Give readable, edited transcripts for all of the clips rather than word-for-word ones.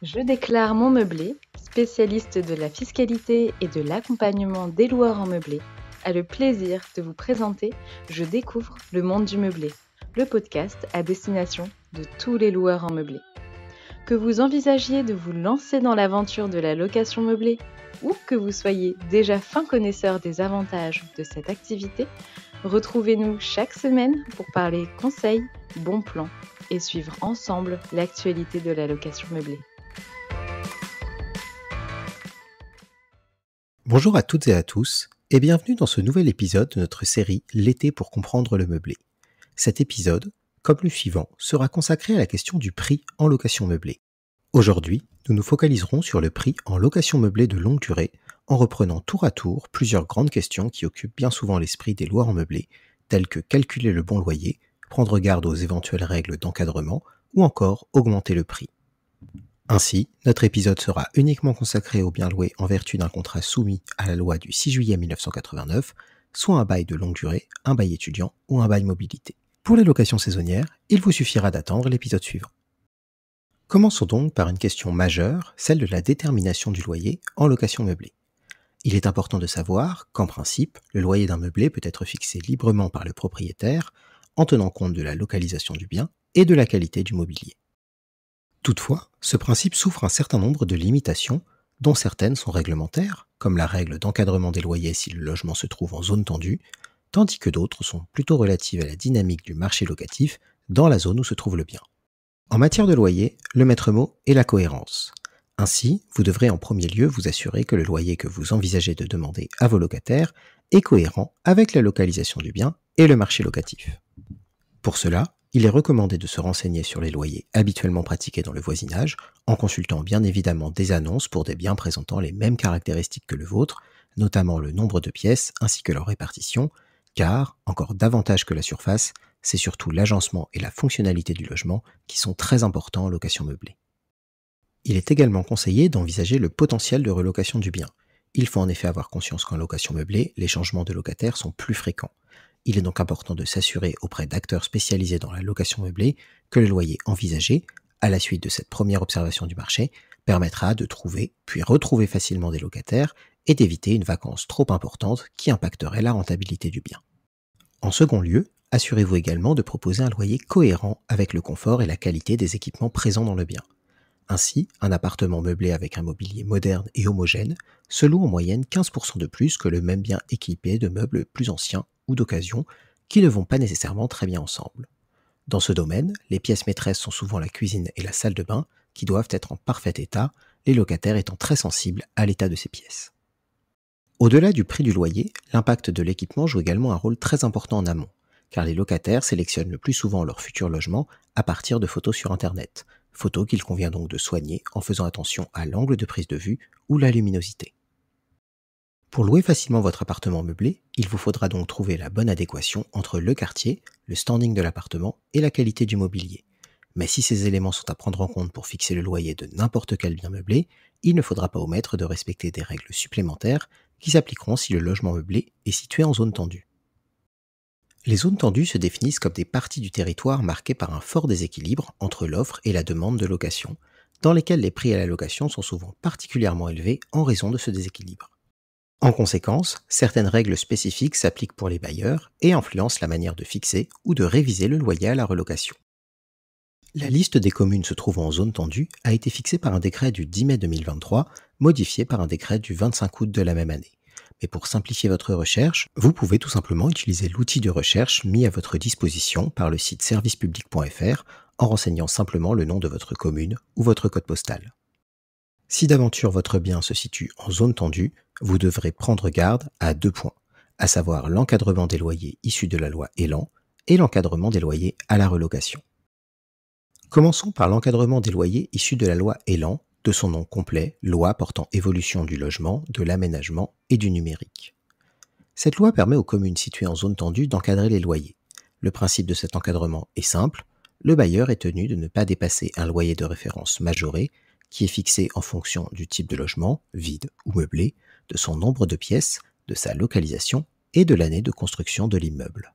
Je déclare mon meublé, spécialiste de la fiscalité et de l'accompagnement des loueurs en meublé, a le plaisir de vous présenter Je découvre le monde du meublé, le podcast à destination de tous les loueurs en meublé. Que vous envisagiez de vous lancer dans l'aventure de la location meublée ou que vous soyez déjà fin connaisseur des avantages de cette activité, retrouvez-nous chaque semaine pour parler conseils, bons plans et suivre ensemble l'actualité de la location meublée. Bonjour à toutes et à tous, et bienvenue dans ce nouvel épisode de notre série L'été pour comprendre le meublé. Cet épisode, comme le suivant, sera consacré à la question du prix en location meublée. Aujourd'hui, nous nous focaliserons sur le prix en location meublée de longue durée, en reprenant tour à tour plusieurs grandes questions qui occupent bien souvent l'esprit des loueurs en meublé, telles que calculer le bon loyer, prendre garde aux éventuelles règles d'encadrement, ou encore augmenter le prix. Ainsi, notre épisode sera uniquement consacré aux biens loués en vertu d'un contrat soumis à la loi du 6 juillet 1989, soit un bail de longue durée, un bail étudiant ou un bail mobilité. Pour les locations saisonnières, il vous suffira d'attendre l'épisode suivant. Commençons donc par une question majeure, celle de la détermination du loyer en location meublée. Il est important de savoir qu'en principe, le loyer d'un meublé peut être fixé librement par le propriétaire en tenant compte de la localisation du bien et de la qualité du mobilier. Toutefois, ce principe souffre un certain nombre de limitations, dont certaines sont réglementaires, comme la règle d'encadrement des loyers si le logement se trouve en zone tendue, tandis que d'autres sont plutôt relatives à la dynamique du marché locatif dans la zone où se trouve le bien. En matière de loyer, le maître mot est la cohérence. Ainsi, vous devrez en premier lieu vous assurer que le loyer que vous envisagez de demander à vos locataires est cohérent avec la localisation du bien et le marché locatif. Pour cela, il est recommandé de se renseigner sur les loyers habituellement pratiqués dans le voisinage, en consultant bien évidemment des annonces pour des biens présentant les mêmes caractéristiques que le vôtre, notamment le nombre de pièces ainsi que leur répartition, car, encore davantage que la surface, c'est surtout l'agencement et la fonctionnalité du logement qui sont très importants en location meublée. Il est également conseillé d'envisager le potentiel de relocation du bien. Il faut en effet avoir conscience qu'en location meublée, les changements de locataires sont plus fréquents. Il est donc important de s'assurer auprès d'acteurs spécialisés dans la location meublée que le loyer envisagé, à la suite de cette première observation du marché, permettra de trouver puis retrouver facilement des locataires et d'éviter une vacance trop importante qui impacterait la rentabilité du bien. En second lieu, assurez-vous également de proposer un loyer cohérent avec le confort et la qualité des équipements présents dans le bien. Ainsi, un appartement meublé avec un mobilier moderne et homogène se loue en moyenne 15% de plus que le même bien équipé de meubles plus anciens ou d'occasion qui ne vont pas nécessairement très bien ensemble. Dans ce domaine, les pièces maîtresses sont souvent la cuisine et la salle de bain qui doivent être en parfait état, les locataires étant très sensibles à l'état de ces pièces. Au-delà du prix du loyer, l'impact de l'équipement joue également un rôle très important en amont, car les locataires sélectionnent le plus souvent leur futur logement à partir de photos sur Internet, photos qu'il convient donc de soigner en faisant attention à l'angle de prise de vue ou la luminosité. Pour louer facilement votre appartement meublé, il vous faudra donc trouver la bonne adéquation entre le quartier, le standing de l'appartement et la qualité du mobilier. Mais si ces éléments sont à prendre en compte pour fixer le loyer de n'importe quel bien meublé, il ne faudra pas omettre de respecter des règles supplémentaires qui s'appliqueront si le logement meublé est situé en zone tendue. Les zones tendues se définissent comme des parties du territoire marquées par un fort déséquilibre entre l'offre et la demande de location, dans lesquelles les prix à la location sont souvent particulièrement élevés en raison de ce déséquilibre. En conséquence, certaines règles spécifiques s'appliquent pour les bailleurs et influencent la manière de fixer ou de réviser le loyer à la relocation. La liste des communes se trouvant en zone tendue a été fixée par un décret du 10 mai 2023, modifié par un décret du 25 août de la même année. Mais pour simplifier votre recherche, vous pouvez tout simplement utiliser l'outil de recherche mis à votre disposition par le site servicepublic.fr en renseignant simplement le nom de votre commune ou votre code postal. Si d'aventure votre bien se situe en zone tendue, vous devrez prendre garde à 2 points, à savoir l'encadrement des loyers issus de la loi Elan et l'encadrement des loyers à la relocation. Commençons par l'encadrement des loyers issus de la loi Elan, de son nom complet, loi portant évolution du logement, de l'aménagement et du numérique. Cette loi permet aux communes situées en zone tendue d'encadrer les loyers. Le principe de cet encadrement est simple, le bailleur est tenu de ne pas dépasser un loyer de référence majoré qui est fixé en fonction du type de logement, vide ou meublé, de son nombre de pièces, de sa localisation et de l'année de construction de l'immeuble.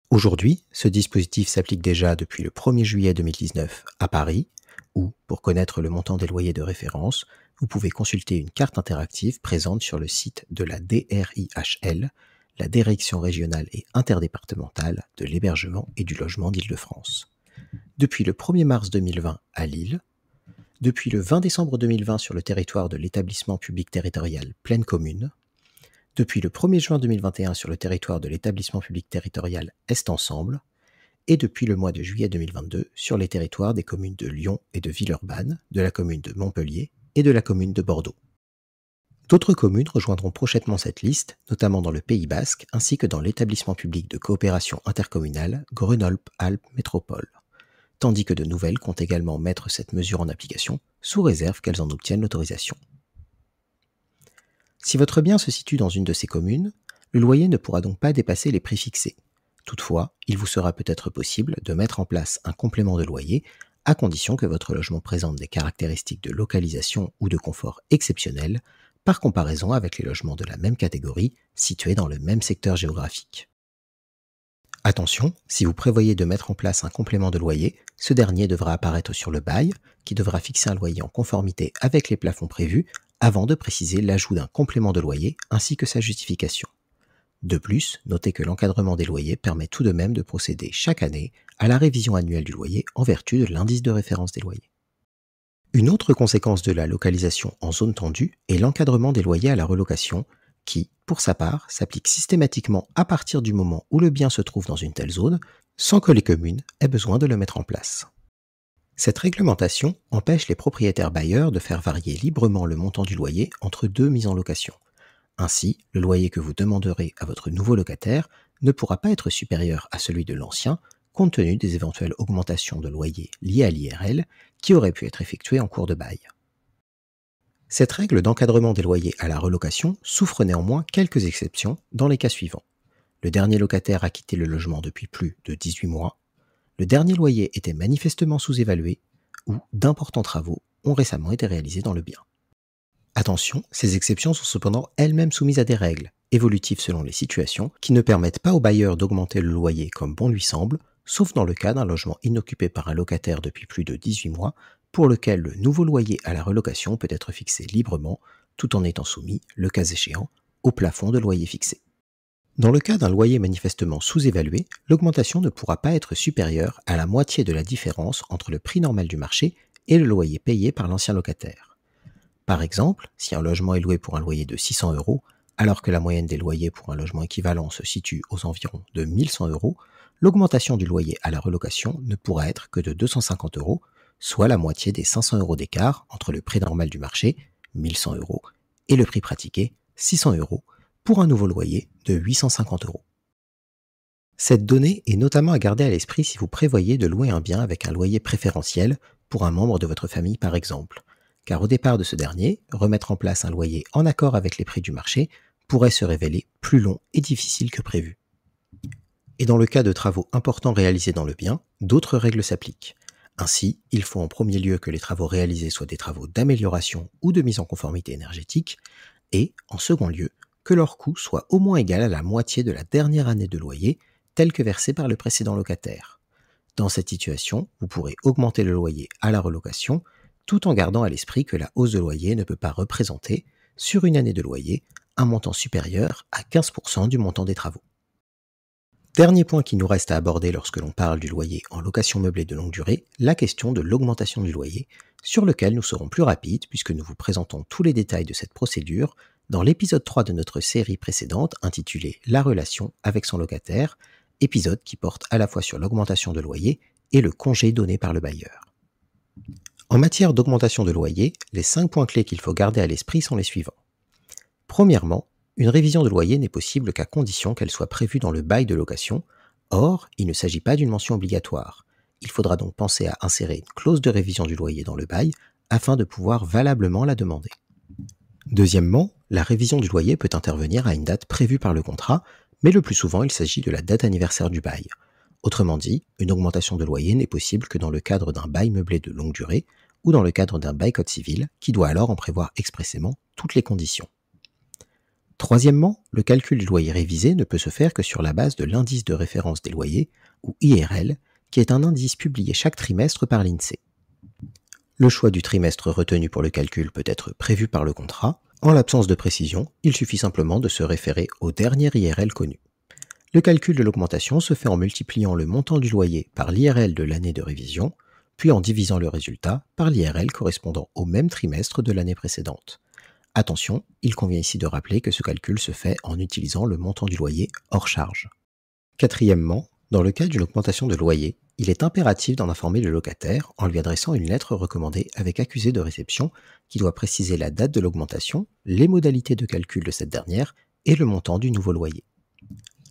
Aujourd'hui, ce dispositif s'applique déjà depuis le 1er juillet 2019 à Paris, ou, pour connaître le montant des loyers de référence, vous pouvez consulter une carte interactive présente sur le site de la DRIHL, la Direction régionale et interdépartementale de l'hébergement et du logement d'Île-de-France. Depuis le 1er mars 2020 à Lille, depuis le 20 décembre 2020 sur le territoire de l'établissement public territorial Plaine Commune, depuis le 1er juin 2021 sur le territoire de l'établissement public territorial Est Ensemble, et depuis le mois de juillet 2022 sur les territoires des communes de Lyon et de Villeurbanne, de la commune de Montpellier et de la commune de Bordeaux. D'autres communes rejoindront prochainement cette liste, notamment dans le Pays Basque, ainsi que dans l'établissement public de coopération intercommunale Grenoble-Alpes Métropole, tandis que de nouvelles comptent également mettre cette mesure en application, sous réserve qu'elles en obtiennent l'autorisation. Si votre bien se situe dans une de ces communes, le loyer ne pourra donc pas dépasser les prix fixés. Toutefois, il vous sera peut-être possible de mettre en place un complément de loyer, à condition que votre logement présente des caractéristiques de localisation ou de confort exceptionnels, par comparaison avec les logements de la même catégorie situés dans le même secteur géographique. Attention, si vous prévoyez de mettre en place un complément de loyer, ce dernier devra apparaître sur le bail, qui devra fixer un loyer en conformité avec les plafonds prévus, avant de préciser l'ajout d'un complément de loyer ainsi que sa justification. De plus, notez que l'encadrement des loyers permet tout de même de procéder chaque année à la révision annuelle du loyer en vertu de l'indice de référence des loyers. Une autre conséquence de la localisation en zone tendue est l'encadrement des loyers à la relocation qui, pour sa part, s'applique systématiquement à partir du moment où le bien se trouve dans une telle zone, sans que les communes aient besoin de le mettre en place. Cette réglementation empêche les propriétaires bailleurs de faire varier librement le montant du loyer entre deux mises en location. Ainsi, le loyer que vous demanderez à votre nouveau locataire ne pourra pas être supérieur à celui de l'ancien, compte tenu des éventuelles augmentations de loyer liées à l'IRL qui auraient pu être effectuées en cours de bail. Cette règle d'encadrement des loyers à la relocation souffre néanmoins quelques exceptions dans les cas suivants. Le dernier locataire a quitté le logement depuis plus de 18 mois, le dernier loyer était manifestement sous-évalué ou d'importants travaux ont récemment été réalisés dans le bien. Attention, ces exceptions sont cependant elles-mêmes soumises à des règles, évolutives selon les situations, qui ne permettent pas au bailleur d'augmenter le loyer comme bon lui semble, sauf dans le cas d'un logement inoccupé par un locataire depuis plus de 18 mois, pour lequel le nouveau loyer à la relocation peut être fixé librement, tout en étant soumis, le cas échéant, au plafond de loyer fixé. Dans le cas d'un loyer manifestement sous-évalué, l'augmentation ne pourra pas être supérieure à la moitié de la différence entre le prix normal du marché et le loyer payé par l'ancien locataire. Par exemple, si un logement est loué pour un loyer de 600 €, alors que la moyenne des loyers pour un logement équivalent se situe aux environs de 1100 €, l'augmentation du loyer à la relocation ne pourra être que de 250 €, soit la moitié des 500 € d'écart entre le prix normal du marché, 1100 €, et le prix pratiqué, 600 €, pour un nouveau loyer de 850 €. Cette donnée est notamment à garder à l'esprit si vous prévoyez de louer un bien avec un loyer préférentiel pour un membre de votre famille par exemple, car au départ de ce dernier, remettre en place un loyer en accord avec les prix du marché pourrait se révéler plus long et difficile que prévu. Et dans le cas de travaux importants réalisés dans le bien, d'autres règles s'appliquent. Ainsi, il faut en premier lieu que les travaux réalisés soient des travaux d'amélioration ou de mise en conformité énergétique, et, en second lieu, que leur coût soit au moins égal à la moitié de la dernière année de loyer, tel que versé par le précédent locataire. Dans cette situation, vous pourrez augmenter le loyer à la relocation, tout en gardant à l'esprit que la hausse de loyer ne peut pas représenter, sur une année de loyer, un montant supérieur à 15% du montant des travaux. Dernier point qui nous reste à aborder lorsque l'on parle du loyer en location meublée de longue durée, la question de l'augmentation du loyer, sur lequel nous serons plus rapides puisque nous vous présentons tous les détails de cette procédure dans l'épisode 3 de notre série précédente intitulée « La relation avec son locataire », épisode qui porte à la fois sur l'augmentation de loyer et le congé donné par le bailleur. En matière d'augmentation de loyer, les 5 points clés qu'il faut garder à l'esprit sont les suivants. Premièrement, une révision de loyer n'est possible qu'à condition qu'elle soit prévue dans le bail de location. Or, il ne s'agit pas d'une mention obligatoire. Il faudra donc penser à insérer une clause de révision du loyer dans le bail afin de pouvoir valablement la demander. Deuxièmement, la révision du loyer peut intervenir à une date prévue par le contrat, mais le plus souvent il s'agit de la date anniversaire du bail. Autrement dit, une augmentation de loyer n'est possible que dans le cadre d'un bail meublé de longue durée ou dans le cadre d'un bail code civil qui doit alors en prévoir expressément toutes les conditions. Troisièmement, le calcul du loyer révisé ne peut se faire que sur la base de l'indice de référence des loyers, ou IRL, qui est un indice publié chaque trimestre par l'INSEE. Le choix du trimestre retenu pour le calcul peut être prévu par le contrat. En l'absence de précision, il suffit simplement de se référer au dernier IRL connu. Le calcul de l'augmentation se fait en multipliant le montant du loyer par l'IRL de l'année de révision, puis en divisant le résultat par l'IRL correspondant au même trimestre de l'année précédente. Attention, il convient ici de rappeler que ce calcul se fait en utilisant le montant du loyer hors charge. Quatrièmement, dans le cas d'une augmentation de loyer, il est impératif d'en informer le locataire en lui adressant une lettre recommandée avec accusé de réception qui doit préciser la date de l'augmentation, les modalités de calcul de cette dernière et le montant du nouveau loyer.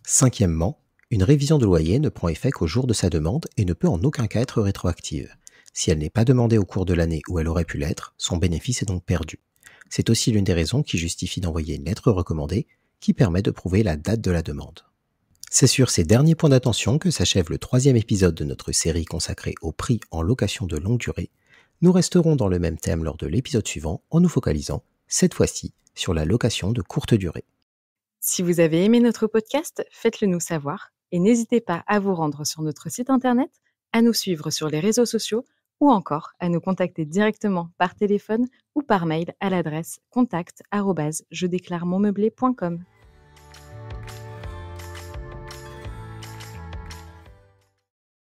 Cinquièmement, une révision de loyer ne prend effet qu'au jour de sa demande et ne peut en aucun cas être rétroactive. Si elle n'est pas demandée au cours de l'année où elle aurait pu l'être, son bénéfice est donc perdu. C'est aussi l'une des raisons qui justifie d'envoyer une lettre recommandée qui permet de prouver la date de la demande. C'est sur ces derniers points d'attention que s'achève le 3e épisode de notre série consacrée au prix en location de longue durée. Nous resterons dans le même thème lors de l'épisode suivant en nous focalisant, cette fois-ci, sur la location de courte durée. Si vous avez aimé notre podcast, faites-le nous savoir et n'hésitez pas à vous rendre sur notre site internet, à nous suivre sur les réseaux sociaux ou encore à nous contacter directement par téléphone ou par mail à l'adresse contact@jedéclaremonmeublé.com.